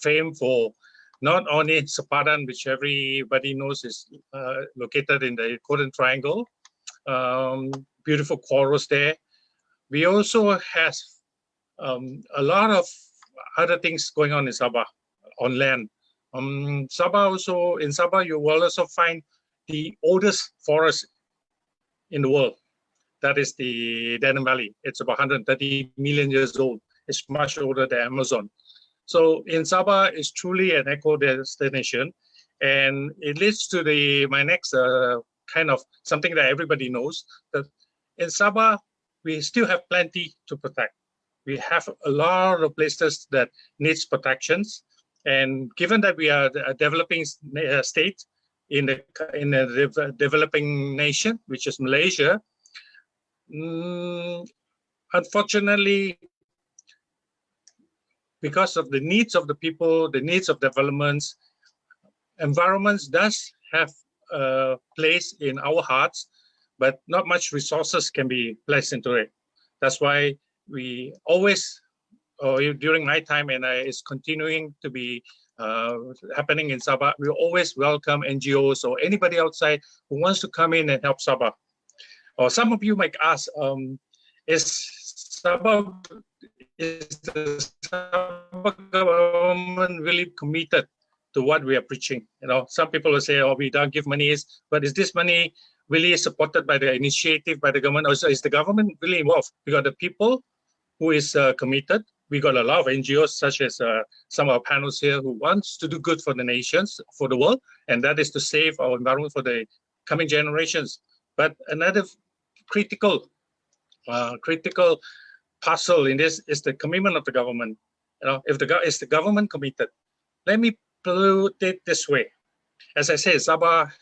famed for not only Sepadan, which everybody knows is located in the Golden Triangle, beautiful corals there. We also have a lot of other things going on in Sabah on land. In Sabah, you will also find the oldest forest in the world. That is the Denham Valley. It's about 130 million years old. It's much older than Amazon. So in Sabah, it's truly an eco destination. And it leads to my next kind of something that everybody knows, that in Sabah, we still have plenty to protect. We have a lot of places that needs protections. And given that we are a developing state in a developing nation, which is Malaysia, unfortunately, because of the needs of the people, the needs of developments, environments does have a place in our hearts, but not much resources can be placed into it. That's why we always, during my time, and it's continuing to be happening in Sabah, we always welcome NGOs or anybody outside who wants to come in and help Sabah. Or some of you might ask, is the Sabah government really committed to what we are preaching? You know, some people will say, "Oh, we don't give money," but is this money really supported by the initiative by the government, or is the government really involved? We got the people who is committed. We got a lot of NGOs, such as some of our panels here, who wants to do good for the nations, for the world, and that is to save our environment for the coming generations. But another critical puzzle in this is the commitment of the government. You know, if is the government committed? Let me put it this way. As I said, Sabah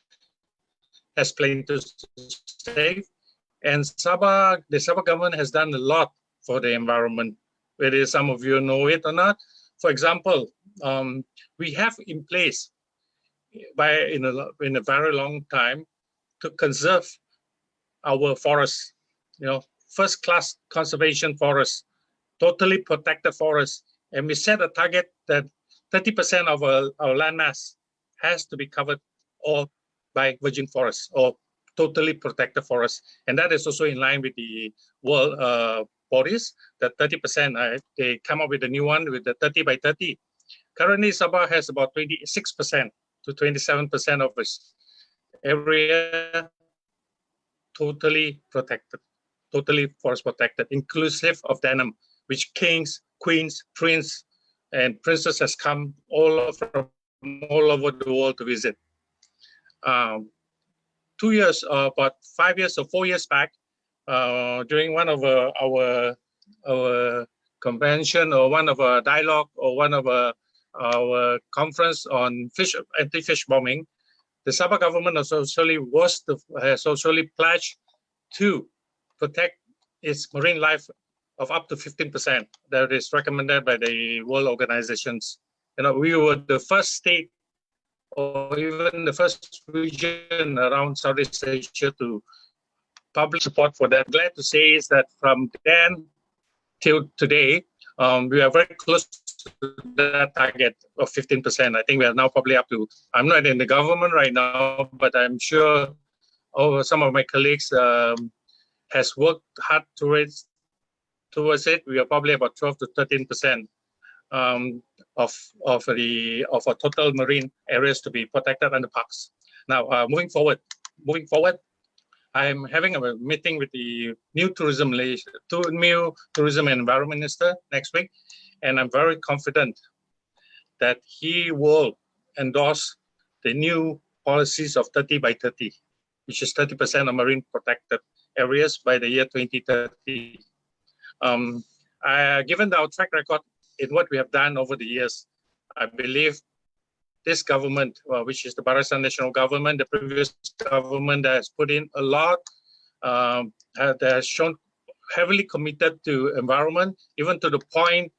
has plenty to save, and the Sabah government has done a lot for the environment, whether some of you know it or not. For example, we have in place in a very long time to conserve our forests, you know, first-class conservation forests, totally protected forests, and we set a target that 30% of our land mass has to be covered or by virgin forests or totally protected forests, and that is also in line with the world bodies. That 30%, they come up with a new one with the 30 by 30. Currently, Sabah has about 26% to 27% of its area totally protected, totally forest protected, inclusive of Denham, which kings, queens, prince, and princess has come from all over the world to visit. 2 years, about 5 years or 4 years back, during one of our convention or one of our dialogue or one of our conference on anti-fish bombing, the Sabah government has socially pledged to protect its marine life of up to 15%. That is recommended by the world organizations. You know, we were the first state or even the first region around Southeast Asia to public support for that. Glad to say is that from then till today, we are very close to that target of 15%. I think we are now probably up to, I'm not in the government right now, but I'm sure some of my colleagues has worked hard towards it. We are probably about 12 to 13% of our total marine areas to be protected under parks. Now, moving forward, I'm having a meeting with the new tourism and environment minister next week, and I'm very confident that he will endorse the new policies of 30 by 30, which is 30% of marine protected areas by the year 2030. Given our track record in what we have done over the years, I believe this government, which is the Barisan National Government, the previous government that has put in a lot, that has shown heavily committed to environment, even to the point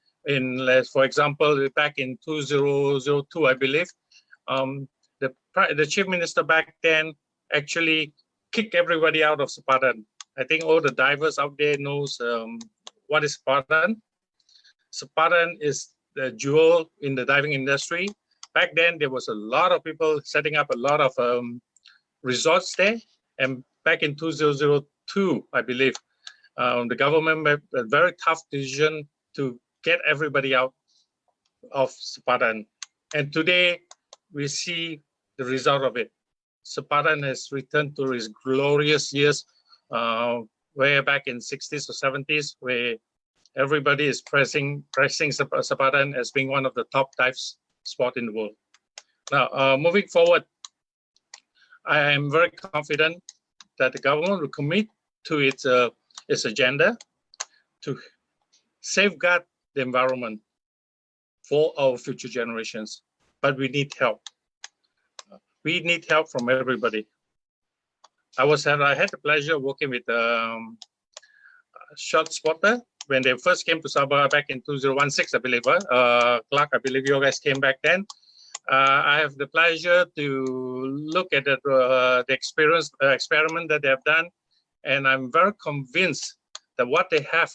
for example, back in 2002, I believe, the chief minister back then actually kicked everybody out of Sepadan. I think all the divers out there knows what is Sepadan. Sepadan is the jewel in the diving industry. Back then, there was a lot of people setting up a lot of resorts there. And back in 2002, I believe, the government made a very tough decision to get everybody out of Sepadan. And today, we see the result of it. Sepadan has returned to its glorious years, way back in 60s or 70s, where everybody is pressing Sepadan as being one of the top dive spot in the world. Now, moving forward, I am very confident that the government will commit to its agenda to safeguard the environment for our future generations. But we need help. We need help from everybody. I had the pleasure of working with Short Spotter when they first came to Sabah back in 2016, I believe. Clark, I believe you guys came back then. I have the pleasure to look at the experiment that they have done, and I'm very convinced that what they have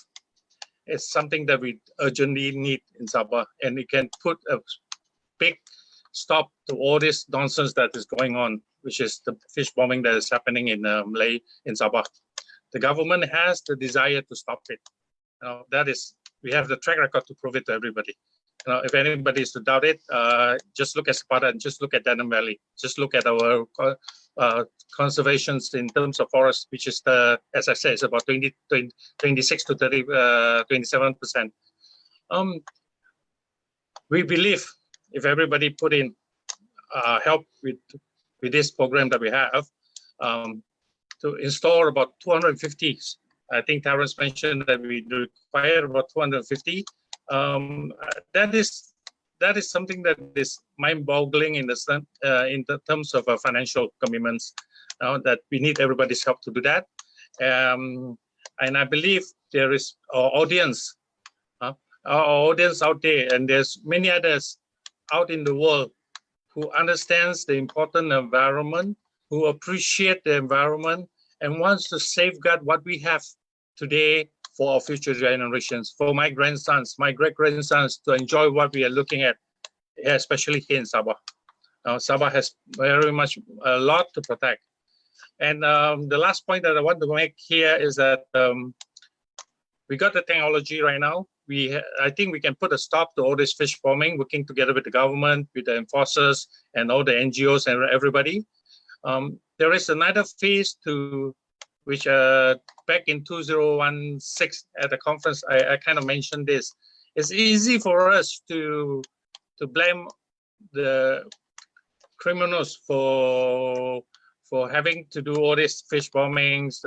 is something that we urgently need in Sabah, and it can put a big stop to all this nonsense that is going on, which is the fish bombing that is happening in Malay, in Sabah. The government has the desire to stop it. That is, we have the track record to prove it to everybody. If anybody is to doubt it, just look at Sabah and just look at Danang Valley. Just look at our conservations in terms of forest, which is as I said, it's about 26 to 27%. We believe if everybody put in help with this program that we have, to install about 250. I think Terence mentioned that we require about 250. That is something that is mind-boggling in the terms of financial commitments. That we need everybody's help to do that, and I believe there is our audience out there, and there's many others out in the world who understands the important environment, who appreciate the environment, and wants to safeguard what we have today for our future generations, for my grandsons, my great-grandsons to enjoy what we are looking at, especially here in Sabah. Sabah has very much a lot to protect. And the last point that I want to make here is that we got the technology right now. I think we can put a stop to all this fish bombing, working together with the government, with the enforcers, and all the NGOs and everybody. There is another phase to which back in 2016 at the conference, I kind of mentioned this. It's easy for us to blame the criminals for having to do all these fish bombings,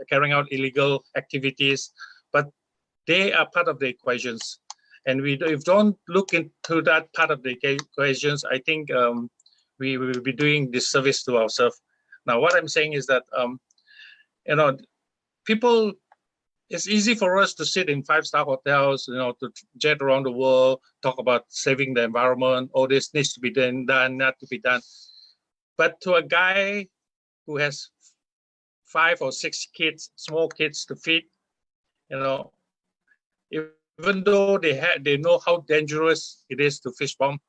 carrying out illegal activities, but they are part of the equations. And if we don't look into that part of the equations, I think we will be doing disservice to ourselves. Now, what I'm saying is that, people, it's easy for us to sit in 5-star hotels, to jet around the world, talk about saving the environment, all this needs to be done, not to be done. But to a guy who has 5 or 6 kids, small kids to feed, even though they know how dangerous it is to fish bomb,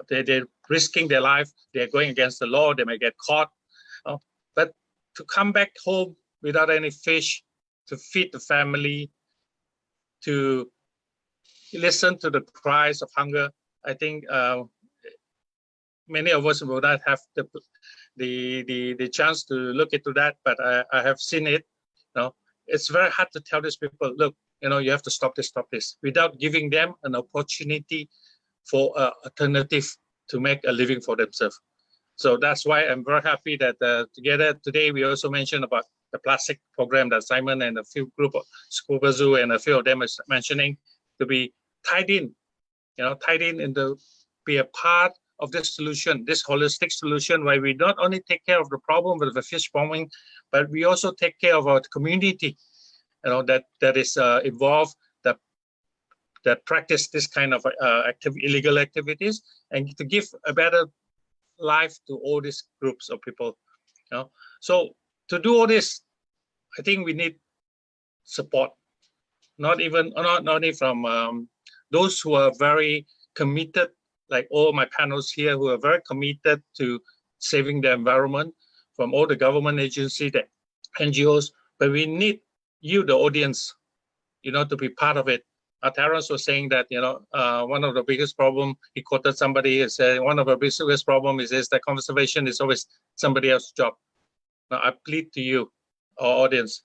they're risking their life, they're going against the law, they may get caught. But to come back home without any fish, to feed the family, to listen to the cries of hunger, I think many of us will not have the chance to look into that, but I have seen it. It's very hard to tell these people, look, you have to stop this, without giving them an opportunity for an alternative to make a living for themselves. So that's why I'm very happy that together today we also mentioned about the plastic program that Simon and a few group of Scuba Zoo and a few of them is mentioning, to be tied in, and to be a part of this solution, this holistic solution, where we not only take care of the problem with the fish bombing, but we also take care of our community, that is involved, that practice this kind of illegal activities, and to give a better life to all these groups of people. So to do all this, I think we need support, not only from those who are very committed, like all my panels here, who are very committed to saving the environment, from all the government agencies, the NGOs, but we need you, the audience, to be part of it. Terence was saying that, one of the biggest problem, he quoted somebody who said, one of the biggest problem is that conservation is always somebody else's job. Now, I plead to you, our audience,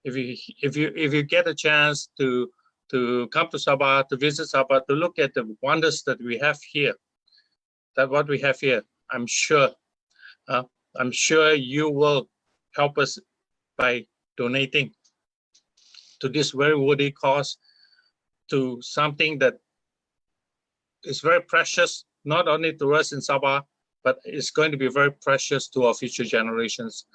if you get a chance to come to Sabah, to visit Sabah, to look at the wonders that we have here, I'm sure you will help us by donating to this very worthy cause, to something that is very precious, not only to us in Sabah, but it's going to be very precious to our future generations.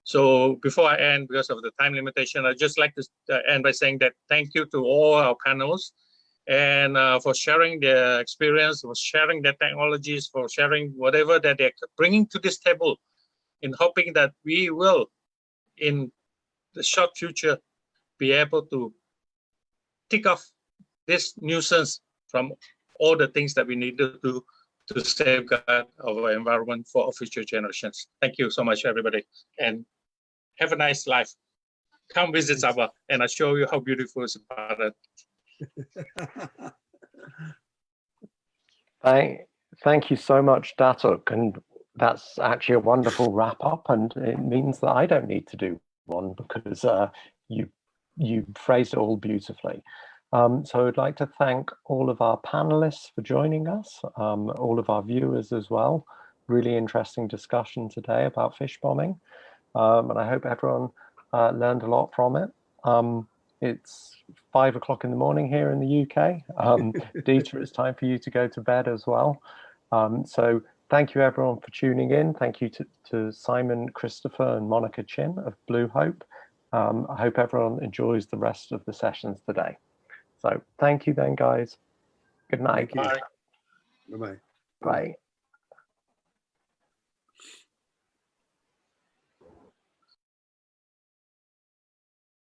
So before I end, because of the time limitation, I'd just like to end by saying that thank you to all our panels, and for sharing their experience, for sharing their technologies, for sharing whatever that they're bringing to this table, in hoping that we will, in the short future, be able to tick off this nuisance from all the things that we need to do to safeguard our environment for future generations. Thank you so much, everybody, and have a nice life. Come visit Sabah, and I'll show you how beautiful Sabah is. Thank you so much, Datuk. And that's actually a wonderful wrap up, and it means that I don't need to do one because you phrased it all beautifully. So I'd like to thank all of our panelists for joining us, all of our viewers as well. Really interesting discussion today about fish bombing. And I hope everyone learned a lot from it. It's 5 o'clock in the morning here in the UK. Dieter, it's time for you to go to bed as well. So thank you everyone for tuning in. Thank you to Simon, Christopher and Monica Chin of Blue Hope. I hope everyone enjoys the rest of the sessions today. So thank you then, guys. Good night. Thank you. Bye-bye. Bye.